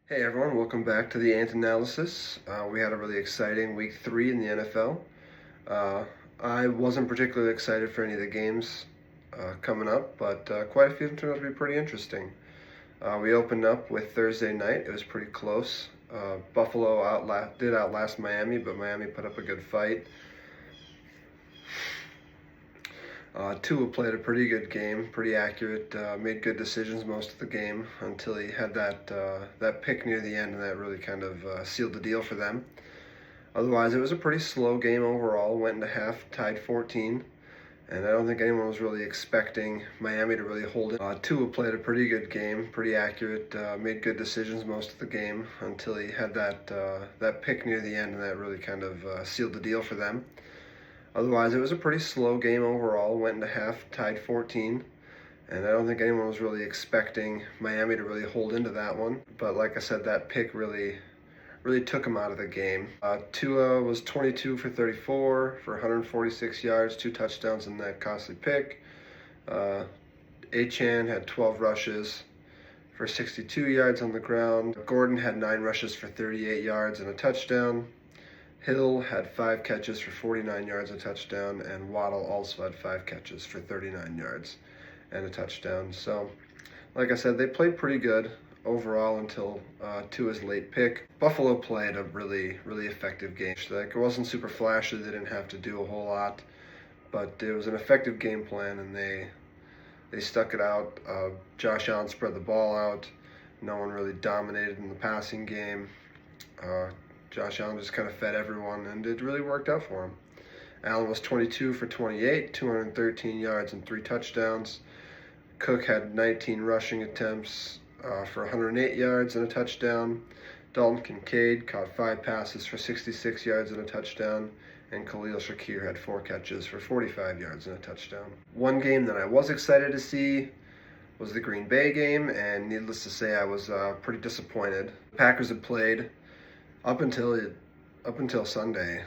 Hey everyone, welcome back to the Ant Analysis. We had a really exciting week 3 in the NFL. Uh, I wasn't particularly excited for any of the games coming up, but quite a few of them turned out to be pretty interesting. We opened up with Thursday night. It was pretty close. Buffalo did outlast Miami, but Miami put up a good fight. Tua played a pretty good game, pretty accurate, made good decisions most of the game until he had that pick near the end, and that really kind of sealed the deal for them. Otherwise, it was a pretty slow game overall. Went into half tied 14, and I don't think anyone was really expecting Miami to really hold it. Tua played a pretty good game, pretty accurate, made good decisions most of the game until he had that pick near the end, and that really kind of sealed the deal for them. Otherwise, it was a pretty slow game overall. Went into half tied 14, and I don't think anyone was really expecting Miami to really hold into that one. But like I said, that pick really took him out of the game. Tua was 22 for 34 for 146 yards, 2 touchdowns, and that costly pick. Achane had 12 rushes for 62 yards on the ground. Gordon had 9 rushes for 38 yards and a touchdown. Hill had 5 catches for 49 yards, a touchdown, and Waddle also had 5 catches for 39 yards and a touchdown. So, like I said, they played pretty good overall until Tua's late pick. Buffalo played a really effective game. Like, it wasn't super flashy. They didn't have to do a whole lot, but it was an effective game plan, and they stuck it out. Josh Allen spread the ball out. No one really dominated in the passing game. Josh Allen just kind of fed everyone, and it really worked out for him. Allen was 22 for 28, 213 yards and 3 touchdowns. Cook had 19 rushing attempts for 108 yards and a touchdown. Dalton Kincaid caught 5 passes for 66 yards and a touchdown. And Khalil Shakir had 4 catches for 45 yards and a touchdown. One game that I was excited to see was the Green Bay game, and needless to say, I was pretty disappointed. The Packers had played up until Sunday,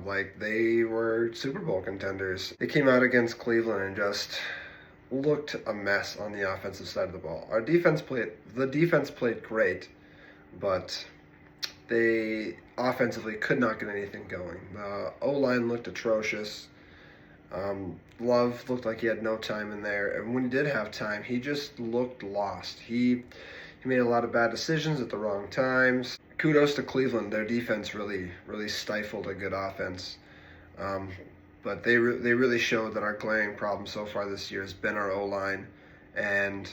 like they were Super Bowl contenders. They came out against Cleveland and just looked a mess on the offensive side of the ball. The defense played great, but they offensively could not get anything going. The O-line looked atrocious. Love looked like he had no time in there, and when he did have time, he just looked lost. He made a lot of bad decisions at the wrong times. Kudos to Cleveland. Their defense really stifled a good offense. But they really showed that our glaring problem so far this year has been our O-line and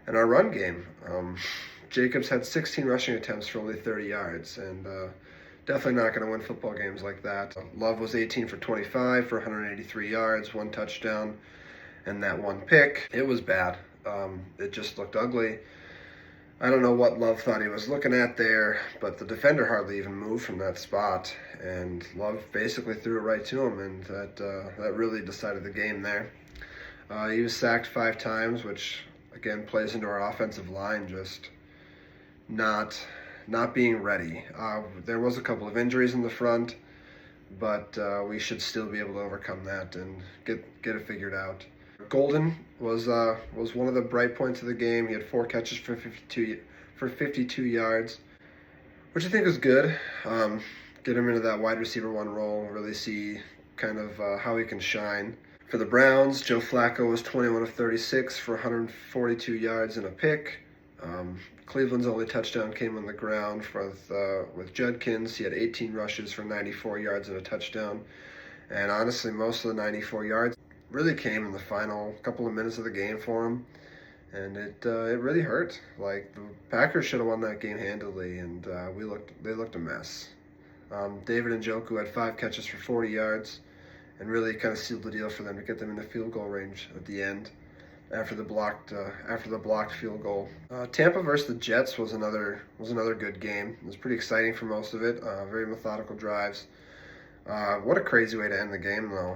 our run game. Jacobs had 16 rushing attempts for only 30 yards, and definitely not going to win football games like that. Love was 18 for 25 for 183 yards, 1 touchdown, and that 1 pick. It was bad. It just looked ugly. I don't know what Love thought he was looking at there, but the defender hardly even moved from that spot, and Love basically threw it right to him, and that really decided the game there. He was sacked 5 times, which again plays into our offensive line just not being ready. There was a couple of injuries in the front, but we should still be able to overcome that and get it figured out. Golden was one of the bright points of the game. He had 4 catches for 52 yards, which I think is good. Get him into that wide receiver 1 role, really see kind of how he can shine. For the Browns, Joe Flacco was 21 of 36 for 142 yards and a pick. Cleveland's only touchdown came on the ground with Judkins. He had 18 rushes for 94 yards and a touchdown. And honestly, most of the 94 yards really came in the final couple of minutes of the game for him, and it really hurt. Like, the Packers should have won that game handily, and they looked a mess. David Njoku had 5 catches for 40 yards, and really kind of sealed the deal for them to get them in the field goal range at the end after the blocked field goal. Tampa versus the Jets was another good game. It was pretty exciting for most of it. Very methodical drives. What a crazy way to end the game, though.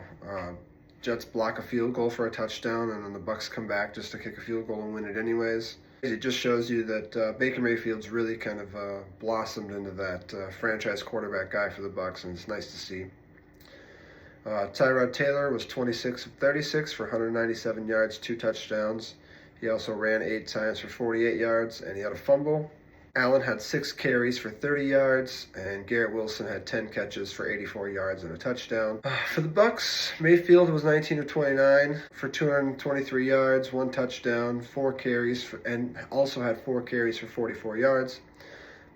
Jets block a field goal for a touchdown, and then the Bucs come back just to kick a field goal and win it anyways. It just shows you that Baker Mayfield's really kind of blossomed into that franchise quarterback guy for the Bucs, and it's nice to see. Tyrod Taylor was 26 of 36 for 197 yards, 2 touchdowns. He also ran 8 times for 48 yards, and he had a fumble. Allen had 6 carries for 30 yards, and Garrett Wilson had 10 catches for 84 yards and a touchdown. For the Bucks, Mayfield was 19 of 29 for 223 yards, 1 touchdown, 4 carries, and also had 4 carries for 44 yards.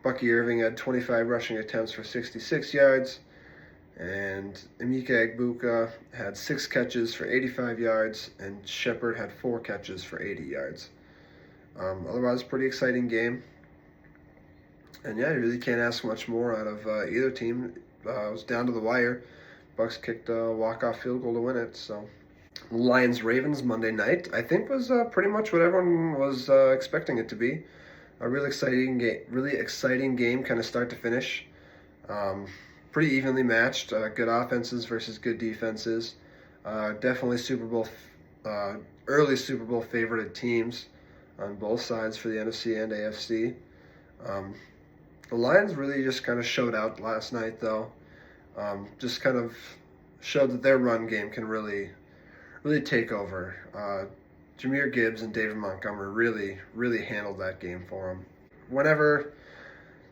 Bucky Irving had 25 rushing attempts for 66 yards, and Emeka Egbuka had 6 catches for 85 yards, and Shepard had 4 catches for 80 yards. Otherwise, pretty exciting game. And yeah, you really can't ask much more out of either team. It was down to the wire. Bucks kicked a walk-off field goal to win it. So, Lions-Ravens Monday night, I think, was pretty much what everyone was expecting it to be. A really exciting game, kind of start to finish. Pretty evenly matched. Good offenses versus good defenses. Definitely early Super Bowl favorited teams on both sides for the NFC and AFC. The Lions really just kind of showed out last night, though. Just kind of showed that their run game can really take over. Jahmyr Gibbs and David Montgomery really handled that game for them. Whenever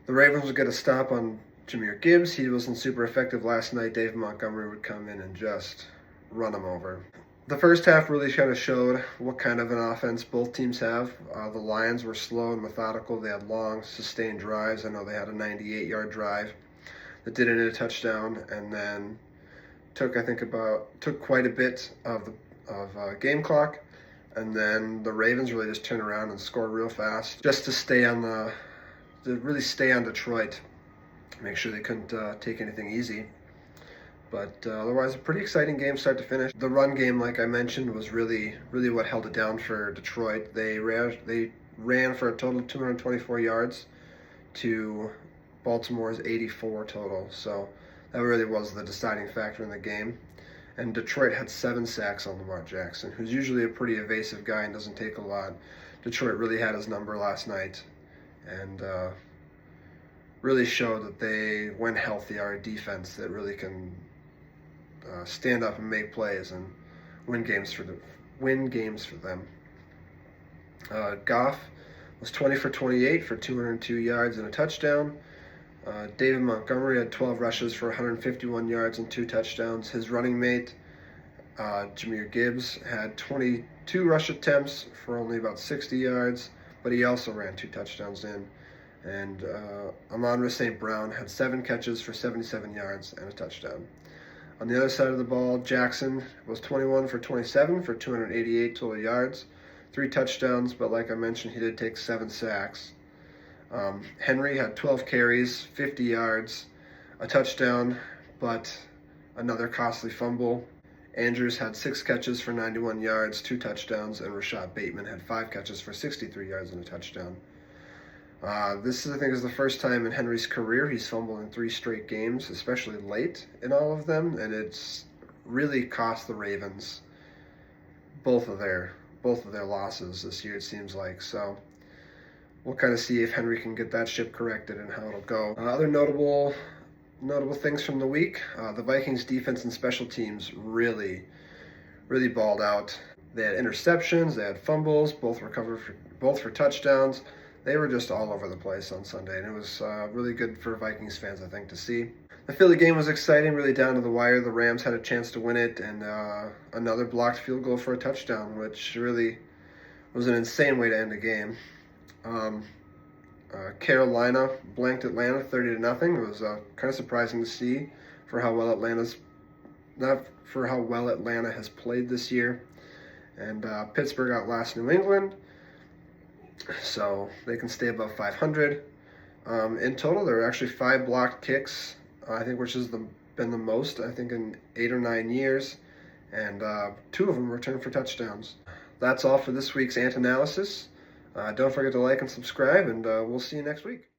the Ravens would get a stop on Jahmyr Gibbs, he wasn't super effective last night. David Montgomery would come in and just run him over. The first half really kind of showed what kind of an offense both teams have. The Lions were slow and methodical. They had long, sustained drives. I know they had a 98-yard drive that didn't hit a touchdown, and then took quite a bit of game clock. And then the Ravens really just turned around and scored real fast, just to really stay on Detroit, make sure they couldn't take anything easy. But otherwise, a pretty exciting game start to finish. The run game, like I mentioned, was really what held it down for Detroit. They ran for a total of 224 yards to Baltimore's 84 total. So that really was the deciding factor in the game. And Detroit had 7 sacks on Lamar Jackson, who's usually a pretty evasive guy and doesn't take a lot. Detroit really had his number last night, and really showed that they, when healthy, are a defense that really can stand up and make plays and win games for them. Goff was 20 for 28 for 202 yards and a touchdown. David Montgomery had 12 rushes for 151 yards and 2 touchdowns. His running mate, Jahmyr Gibbs, had 22 rush attempts for only about 60 yards, but he also ran 2 touchdowns in. And Amon-Ra St. Brown had 7 catches for 77 yards and a touchdown. On the other side of the ball, Jackson was 21 for 27 for 288 total yards, 3 touchdowns, but like I mentioned, he did take 7 sacks. Henry had 12 carries, 50 yards, a touchdown, but another costly fumble. Andrews had 6 catches for 91 yards, 2 touchdowns, and Rashad Bateman had 5 catches for 63 yards and a touchdown. This, I think, is the first time in Henry's career he's fumbled in 3 straight games, especially late in all of them, and it's really cost the Ravens both of their losses this year, it seems like. So we'll kind of see if Henry can get that ship corrected and how it'll go. Other notable things from the week: the Vikings defense and special teams really balled out. They had interceptions, they had fumbles, both for touchdowns. They were just all over the place on Sunday, and it was really good for Vikings fans, I think, to see. The Philly game was exciting, really down to the wire. The Rams had a chance to win it, and another blocked field goal for a touchdown, which really was an insane way to end the game. Carolina blanked Atlanta 30-0. It was kind of surprising to see for how well Atlanta has played this year. And Pittsburgh outlasted New England, so they can stay above 500. In total, there are actually 5 blocked kicks, I think, which has been the most, I think, in 8 or 9 years, and 2 of them returned for touchdowns. That's all for this week's Ant Analysis. Don't forget to like and subscribe, and we'll see you next week.